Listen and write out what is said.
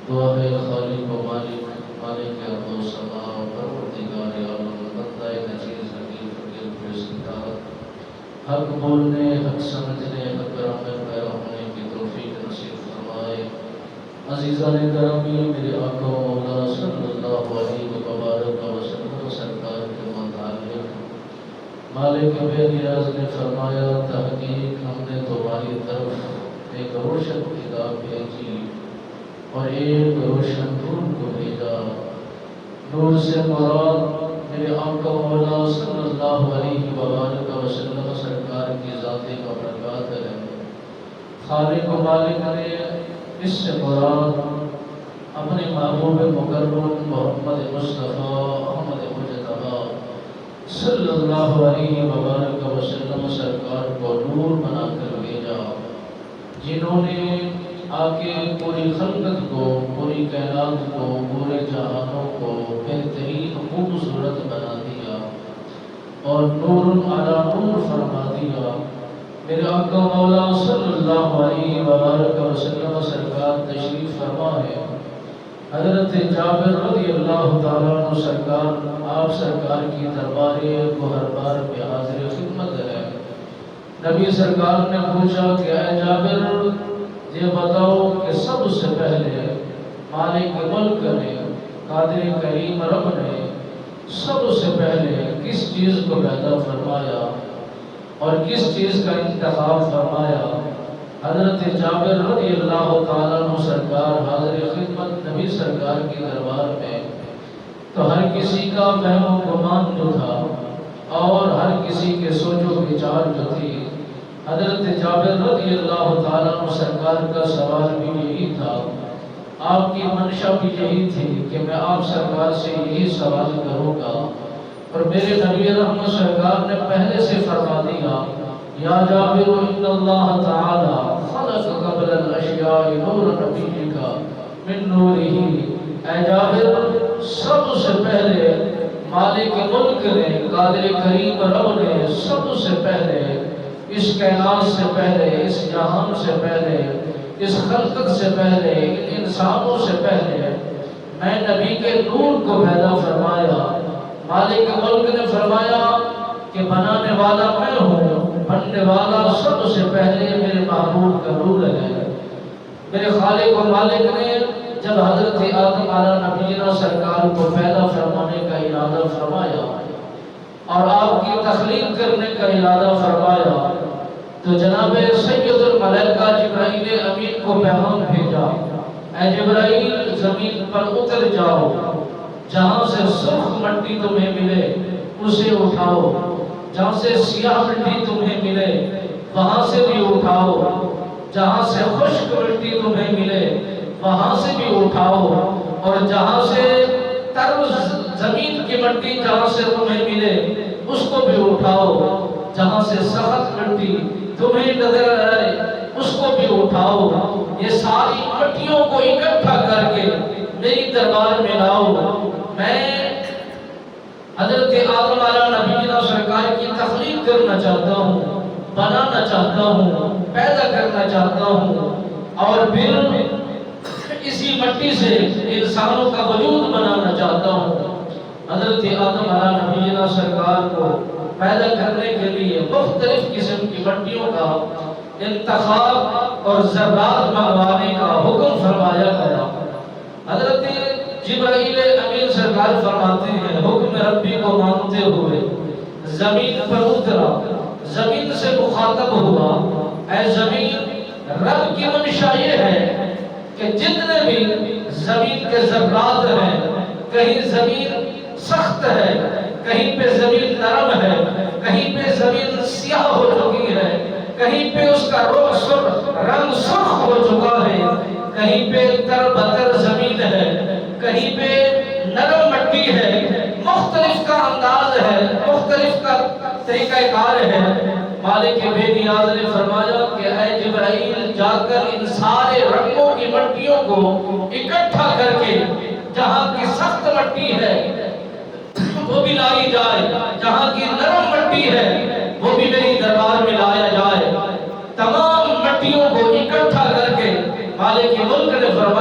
دعا ہے خالق و مالک مالک ارض و سما و پروردگار عالم بندہ نچیز حقیق فقیر پرستار حق بولنے حق سمجھنے حق رحمت پیرا ہونے کی توفیق نصیب فرمائے۔ عزیزان گرامی، میرے آقا و مولا صلی اللہ علیہ وسلم سرکار کے متعلق مالک بے نیاز نے فرمایا، تحقیق ہم نے تمہاری طرف ایک روشن کتاب بھیجی اور ایک روشن نور کو بھیجا۔ نور سے مراد میرے آقا مولا صلی اللہ علیہ وسلم سرکار کی ذات مبارکات ہے۔ خالق و مالک نے اس سے مراد اپنے محبوب مکرم محمد مصطفیٰ احمد مجتبیٰ صلی اللہ علیہ وسلم سرکار کو نور بنا کر بھیجا، جنہوں نے آ کے پوری خلقت کو، پوری کائنات کو، پورے جہانوں کو بہترین خوبصورت بنا دیا اور نور علی نور فرما دیا۔ میرے آقا مولا صلی اللہ علیہ وسلم سرکار تشریف فرما ہے۔ حضرت جابر رضی اللہ تعالیٰ عنہ سرکار آپ سرکار کی دربار گوہربار میں حاضر خدمت ہے۔ نبی سرکار نے پوچھا کہ اے جابر، یہ بتاؤ کہ سب سے پہلے مالک ملک نے، قادر کریم رب نے سب سے پہلے کس چیز کو پیدا فرمایا اور کس چیز کا انتخاب فرمایا؟ حضرت جابر رضی اللہ تعالیٰ عنہ سرکار حاضر خدمت نبی سرکار کی دربار میں، تو ہر کسی کا وہم و گمان جو تھا اور ہر کسی کے سوچ و وچار جو تھی، حضرت جابر رضی اللہ تعالیٰ عنہ سرکار کا سوال بھی یہی تھا، آپ کی منشا بھی یہی تھی کہ میں آپ سرکار سے یہی سوال کروں گا، اور میرے نبی رحمت سرکار نے پہلے سے فرما دیا، یا جابر ان اللہ تعالی خلق قبل الاشیاء نور نبیک من نورہ۔ اے جابر، سب سے پہلے مالک ملک نے، قادر کریم رب نے سب سے پہلے اس کائنات سے پہلے، اس جہان سے پہلے، اس خلقت سے پہلے، ان انسانوں سے پہلے میں نبی کے نور کو پیدا فرمایا۔ مالک ملک نے فرمایا کہ بنانے والا میں ہوں، بننے والا سب سے پہلے میرے محبوب کا نور ہے۔ میرے خالق و مالک نے جب حضرت آدم علیہ نبینا سرکار کو پیدا فرمانے کا ارادہ فرمایا اور آپ کی تخلیق کرنے کا ارادہ فرمایا، تو جناب سید الملائکہ جبرائیل امین کو پیغام بھیجا، اے جبرائیل، زمین پر اتر جاؤ، جہاں سے سرخ مٹی تمہیں ملے اسے اٹھاؤ، جہاں سے سیاہ مٹی تمہیں ملے وہاں سے بھی اٹھاؤ، جہاں سے خشک مٹی تمہیں ملے وہاں سے بھی اٹھاؤ، اور جہاں سے تر زمین کی مٹی جہاں سے تمہیں ملے اس کو بھی اٹھاؤ، جہاں سے سخت مٹی تمہیں نظر آئے اس کو بھی اٹھاؤ، یہ ساری مٹیوں کو اکٹھا کر کے میری دربار میں لاؤ۔ میں حضرت آدم علیہ نبینا سرکار کی تخلیق کرنا چاہتا ہوں، بنانا چاہتا ہوں، پیدا کرنا چاہتا ہوں، اور پھر اسی مٹی سے انسانوں کا وجود بنانا چاہتا ہوں۔ حضرت آدم علیہ نبینا سرکار کو پیدا کرنے کے لیے مختلف قسم کی مٹیوں کا انتخاب اور ذرات منگوانے کا حکم فرمایا گیا۔ حضرت جبرائیل امین سرکار فرماتے ہیں، حکم ربی کو مانتے ہوئے زمین پر اترا، زمین سے مخاطب ہوا، اے زمین، رب کی منشا یہ ہے کہ جتنے بھی زمین کے ذرات ہیں، کہیں زمین سخت ہے، کہیں پہ زمین نرم ہے، کہیں پہ زمین سیاہ ہو چکی ہے، کہیں پہ اس کا رنگ سرخ ہو چکا ہے، کہیں پہ تر بتر زمین ہے، کہیں پہ نرم مٹی ہے، مختلف کا انداز ہے، مختلف کا طریقہ کار ہے۔ مالک بے نیاز نے فرمایا کہ اے جبرائیل، جا کر ان سارے رنگوں کی مٹیوں کو اکٹھا کر کے جہاں کی سخت مٹی ہے وہ بھی لائی جائے، جہاں کی نرم مٹی ہے وہ بھی میری دربار میں لایا جائے۔ تمام مٹیوں کو اکٹھا کر کے مالک ملک نے فرمایا